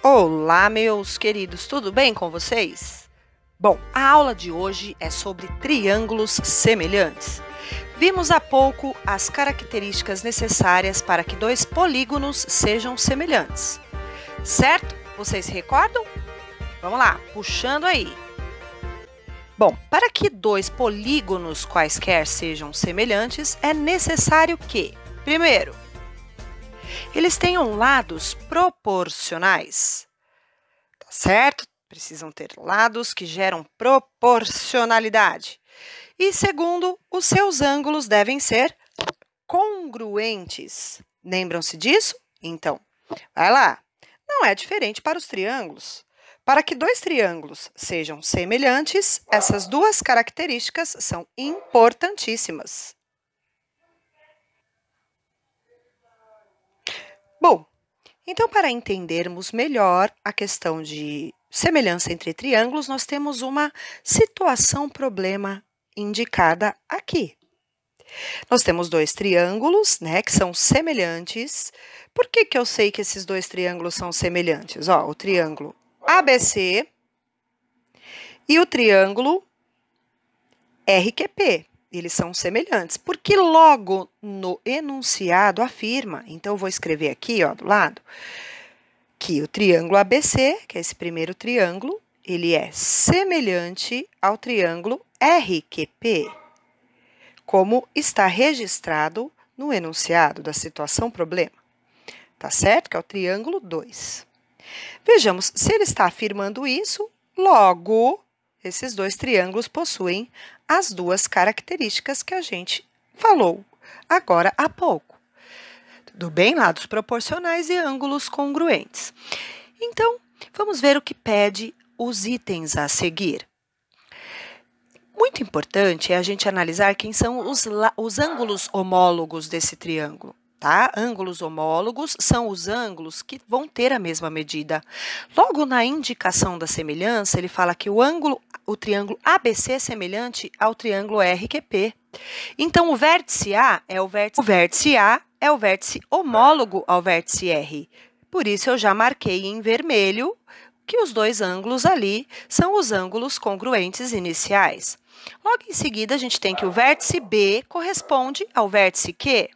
Olá, meus queridos, tudo bem com vocês? Bom, a aula de hoje é sobre triângulos semelhantes. Vimos há pouco as características necessárias para que dois polígonos sejam semelhantes. Certo? Vocês se recordam? Vamos lá, puxando aí. Bom, para que dois polígonos quaisquer sejam semelhantes, é necessário que, primeiro, eles tenham lados proporcionais, tá certo? Precisam ter lados que geram proporcionalidade. E segundo, os seus ângulos devem ser congruentes. Lembram-se disso? Então, vai lá. Não é diferente para os triângulos. Para que dois triângulos sejam semelhantes, essas duas características são importantíssimas. Bom, então, para entendermos melhor a questão de semelhança entre triângulos, nós temos uma situação-problema indicada aqui. Nós temos dois triângulos, né, que são semelhantes. Por que eu sei que esses dois triângulos são semelhantes? Ó, o triângulo ABC e o triângulo RQP. Eles são semelhantes, porque logo no enunciado afirma, então eu vou escrever aqui, ó, do lado, que o triângulo ABC, que é esse primeiro triângulo, ele é semelhante ao triângulo RQP, como está registrado no enunciado da situação-problema, tá certo? Que é o triângulo 2. Vejamos, se ele está afirmando isso, logo, esses dois triângulos possuem as duas características que a gente falou agora há pouco. Tudo bem? Lados proporcionais e ângulos congruentes. Então, vamos ver o que pede os itens a seguir. Muito importante é a gente analisar quem são os ângulos homólogos desse triângulo. Tá? Ângulos homólogos são os ângulos que vão ter a mesma medida. Logo na indicação da semelhança, ele fala que o triângulo ABC é semelhante ao triângulo RQP. Então, o vértice A é o vértice homólogo ao vértice R. Por isso, eu já marquei em vermelho que os dois ângulos ali são os ângulos congruentes iniciais. Logo em seguida, a gente tem que o vértice B corresponde ao vértice Q.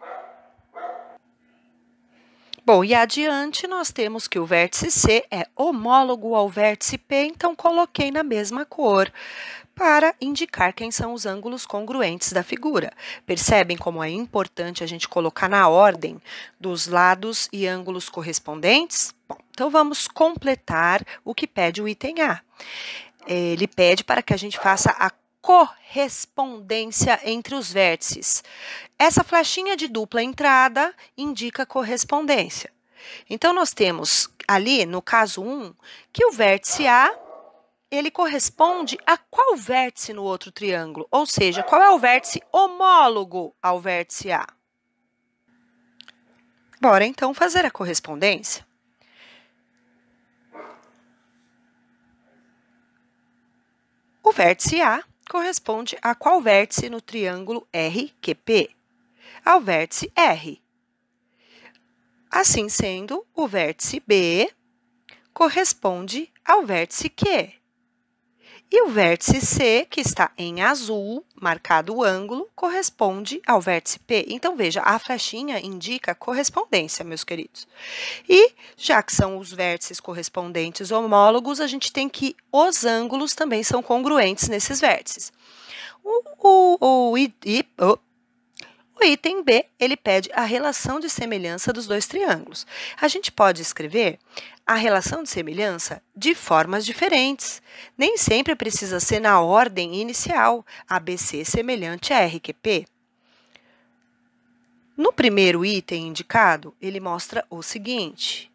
Bom, e adiante nós temos que o vértice C é homólogo ao vértice P, então coloquei na mesma cor para indicar quem são os ângulos congruentes da figura. Percebem como é importante a gente colocar na ordem dos lados e ângulos correspondentes? Bom, então vamos completar o que pede o item A. Ele pede para que a gente faça a correspondência entre os vértices. Essa flechinha de dupla entrada indica correspondência. Então, nós temos ali, no caso 1, que o vértice A, ele corresponde a qual vértice no outro triângulo? Ou seja, qual é o vértice homólogo ao vértice A? Bora, então, fazer a correspondência. O vértice A corresponde a qual vértice no triângulo RQP? Ao vértice R. Assim sendo, o vértice B corresponde ao vértice Q. E o vértice C, que está em azul, marcado o ângulo, corresponde ao vértice P. Então, veja, a flechinha indica correspondência, meus queridos. E, já que são os vértices correspondentes homólogos, a gente tem que os ângulos também são congruentes nesses vértices. O item B, ele pede a relação de semelhança dos dois triângulos. A gente pode escrever a relação de semelhança de formas diferentes. Nem sempre precisa ser na ordem inicial, ABC semelhante a RQP. No primeiro item indicado, ele mostra o seguinte,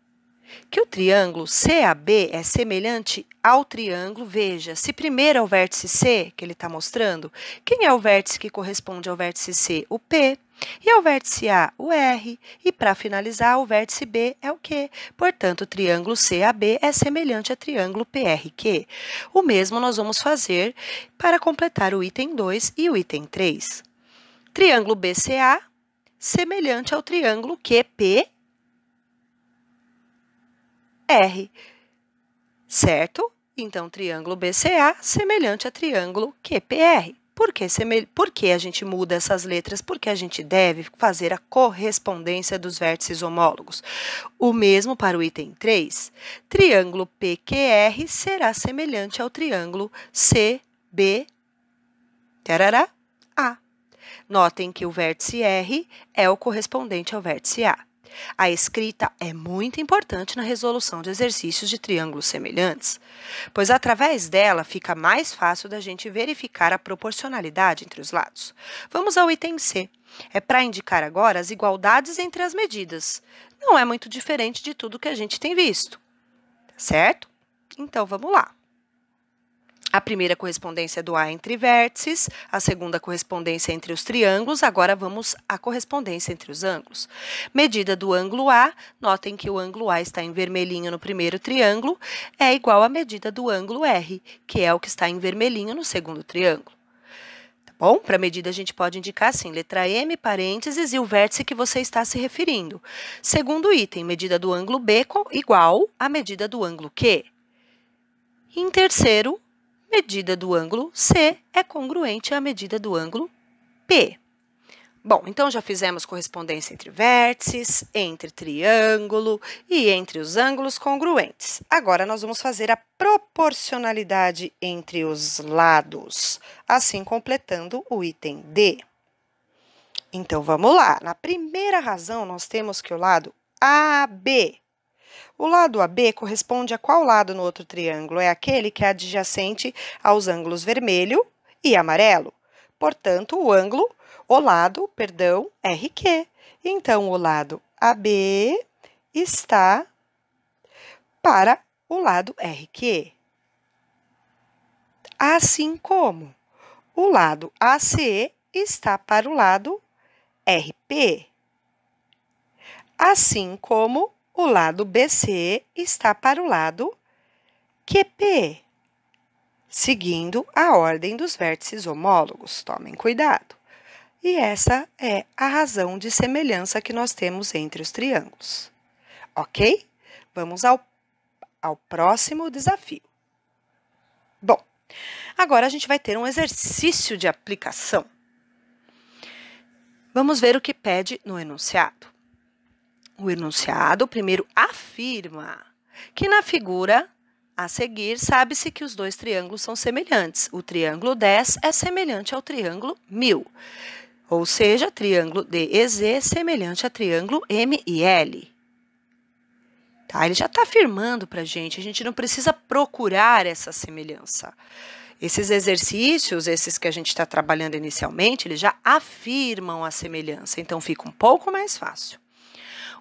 que o triângulo CAB é semelhante ao triângulo, veja, se primeiro é o vértice C, que ele está mostrando, quem é o vértice que corresponde ao vértice C? O P. E ao vértice A, o R. E para finalizar, o vértice B é o Q. Portanto, o triângulo CAB é semelhante ao triângulo PRQ. O mesmo nós vamos fazer para completar o item 2 e o item 3. Triângulo BCA, semelhante ao triângulo QP R. certo? Então, triângulo BCA semelhante a triângulo QPR. Por que a gente muda essas letras? Porque a gente deve fazer a correspondência dos vértices homólogos. O mesmo para o item 3. Triângulo PQR será semelhante ao triângulo CB A. Notem que o vértice R é o correspondente ao vértice A. A escrita é muito importante na resolução de exercícios de triângulos semelhantes, pois através dela fica mais fácil da gente verificar a proporcionalidade entre os lados. Vamos ao item C. É para indicar agora as igualdades entre as medidas. Não é muito diferente de tudo que a gente tem visto, certo? Então, vamos lá. A primeira correspondência do A entre vértices, a segunda correspondência entre os triângulos, agora vamos à correspondência entre os ângulos. Medida do ângulo A, notem que o ângulo A está em vermelhinho no primeiro triângulo, é igual à medida do ângulo R, que é o que está em vermelhinho no segundo triângulo. Tá bom? Para a medida a gente pode indicar assim, letra M, parênteses e o vértice que você está se referindo. Segundo item, medida do ângulo B igual à medida do ângulo Q. Em terceiro, medida do ângulo C é congruente à medida do ângulo P. Bom, então já fizemos correspondência entre vértices, entre triângulo e entre os ângulos congruentes. Agora, nós vamos fazer a proporcionalidade entre os lados, assim completando o item D. Então, vamos lá. Na primeira razão, nós temos que o lado AB. O lado AB corresponde a qual lado no outro triângulo? É aquele que é adjacente aos ângulos vermelho e amarelo. Portanto, o lado, RQ. Então, o lado AB está para o lado RQ. Assim como o lado AC está para o lado RP. Assim como o lado BC está para o lado QP, seguindo a ordem dos vértices homólogos. Tomem cuidado. E essa é a razão de semelhança que nós temos entre os triângulos. Ok? Vamos ao próximo desafio. Bom, agora a gente vai ter um exercício de aplicação. Vamos ver o que pede no enunciado. O enunciado primeiro afirma que na figura a seguir sabe-se que os dois triângulos são semelhantes. O triângulo 10 é semelhante ao triângulo 1000, ou seja, triângulo DEZ semelhante a triângulo MIL. Tá? Ele já está afirmando para a gente não precisa procurar essa semelhança. Esses exercícios, esses que a gente está trabalhando inicialmente, eles já afirmam a semelhança, então fica um pouco mais fácil.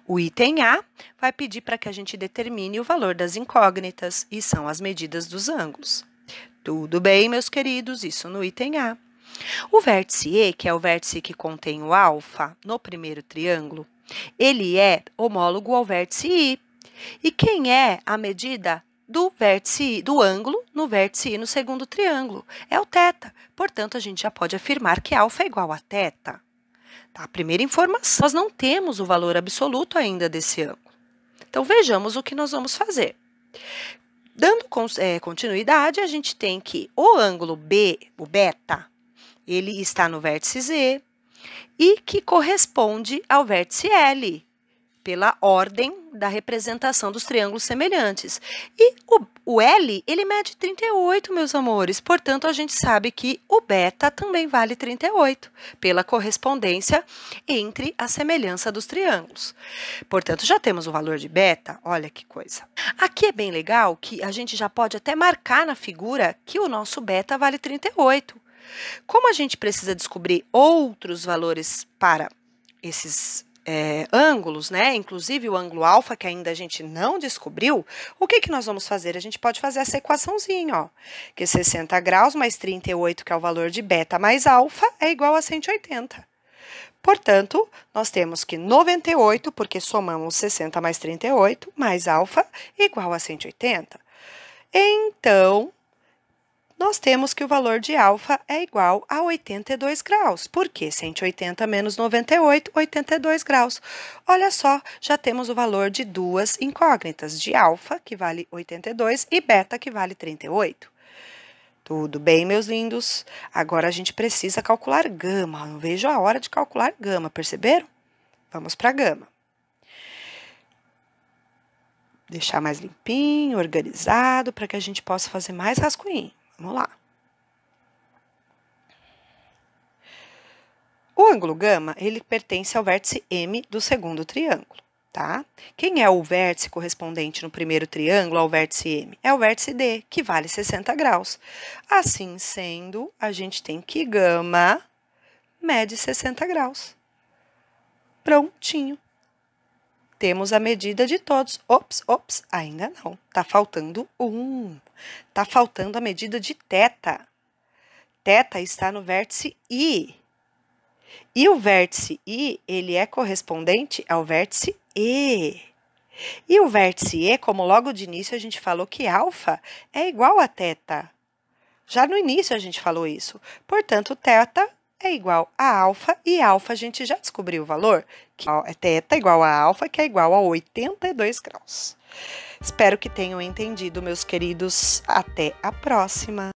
O item A vai pedir para que a gente determine o valor das incógnitas, e são as medidas dos ângulos. Tudo bem, meus queridos, isso no item A. O vértice E, que é o vértice que contém o alfa no primeiro triângulo, ele é homólogo ao vértice I. E quem é a medida do vértice I, do ângulo no vértice I no segundo triângulo? É o θ. Portanto, a gente já pode afirmar que alfa é igual a θ. Tá? Primeira informação, nós não temos o valor absoluto ainda desse ângulo. Então, vejamos o que nós vamos fazer. Dando continuidade, a gente tem que o ângulo B, o beta, ele está no vértice Z e que corresponde ao vértice L, pela ordem da representação dos triângulos semelhantes. E o L, ele mede 38, meus amores. Portanto, a gente sabe que o beta também vale 38, pela correspondência entre a semelhança dos triângulos. Portanto, já temos o valor de beta, olha que coisa. Aqui é bem legal que a gente já pode até marcar na figura que o nosso beta vale 38. Como a gente precisa descobrir outros valores para esses ângulos, né? Inclusive o ângulo alfa, que ainda a gente não descobriu, o que nós vamos fazer? A gente pode fazer essa equaçãozinha, ó, que 60 graus mais 38, que é o valor de beta mais alfa, é igual a 180. Portanto, nós temos que 98, porque somamos 60 mais 38, mais alfa, igual a 180. Então, nós temos que o valor de alfa é igual a 82 graus. Por quê? 180 menos 98, 82 graus. Olha só, já temos o valor de duas incógnitas, de alfa, que vale 82, e beta, que vale 38. Tudo bem, meus lindos? Agora a gente precisa calcular gama. Não vejo a hora de calcular gama, perceberam? Vamos para gama. Deixar mais limpinho, organizado, para que a gente possa fazer mais rascunho. Vamos lá. O ângulo gama, ele pertence ao vértice M do segundo triângulo, tá? Quem é o vértice correspondente no primeiro triângulo ao vértice M? É o vértice D, que vale 60 graus. Assim sendo, a gente tem que gama mede 60 graus. Prontinho. Temos a medida de todos. Ops, ainda não. Tá faltando um. Tá faltando a medida de θ. Θ está no vértice I. E o vértice I, ele é correspondente ao vértice E. E o vértice E, como logo de início a gente falou que alfa é igual a θ. Já no início a gente falou isso. Portanto, θ é igual a alfa, e alfa a gente já descobriu o valor, que é θ igual a alfa, que é igual a 82 graus. Espero que tenham entendido, meus queridos. Até a próxima!